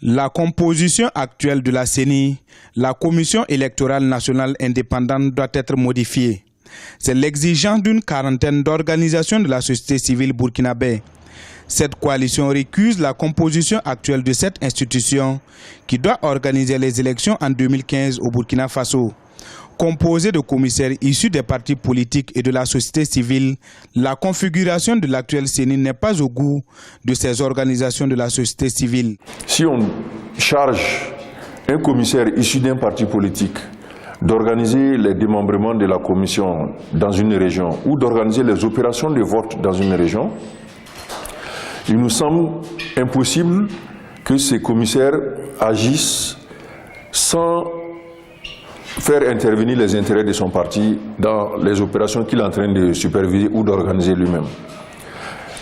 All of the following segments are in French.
La composition actuelle de la CENI, la Commission électorale nationale indépendante, doit être modifiée. C'est l'exigence d'une quarantaine d'organisations de la société civile burkinabé. Cette coalition récuse la composition actuelle de cette institution qui doit organiser les élections en 2015 au Burkina Faso. Composée de commissaires issus des partis politiques et de la société civile, la configuration de l'actuelle CENI n'est pas au goût de ces organisations de la société civile. Si on charge un commissaire issu d'un parti politique d'organiser les démembrements de la commission dans une région ou d'organiser les opérations de vote dans une région, il nous semble impossible que ces commissaires agissent sans faire intervenir les intérêts de son parti dans les opérations qu'il est en train de superviser ou d'organiser lui-même.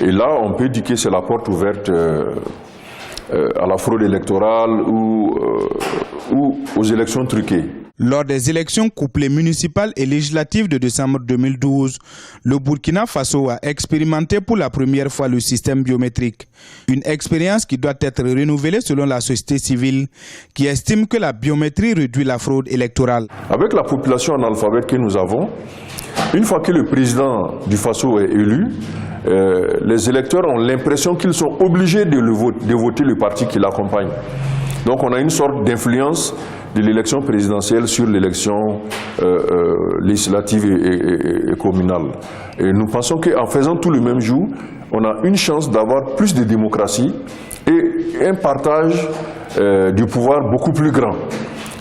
Et là, on peut dire que c'est la porte ouverte à la fraude électorale ou aux élections truquées. Lors des élections couplées municipales et législatives de décembre 2012, le Burkina Faso a expérimenté pour la première fois le système biométrique. Une expérience qui doit être renouvelée selon la société civile qui estime que la biométrie réduit la fraude électorale. Avec la population analphabète que nous avons, une fois que le président du Faso est élu, les électeurs ont l'impression qu'ils sont obligés de voter le parti qui l'accompagne. Donc on a une sorte d'influence de l'élection présidentielle sur l'élection législative et communale. Et nous pensons qu'en faisant tout le même jour, on a une chance d'avoir plus de démocratie et un partage du pouvoir beaucoup plus grand.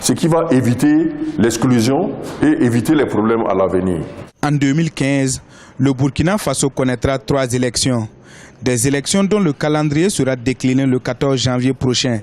Ce qui va éviter l'exclusion et éviter les problèmes à l'avenir. En 2015, le Burkina Faso connaîtra 3 élections. Des élections dont le calendrier sera décliné le 14 janvier prochain.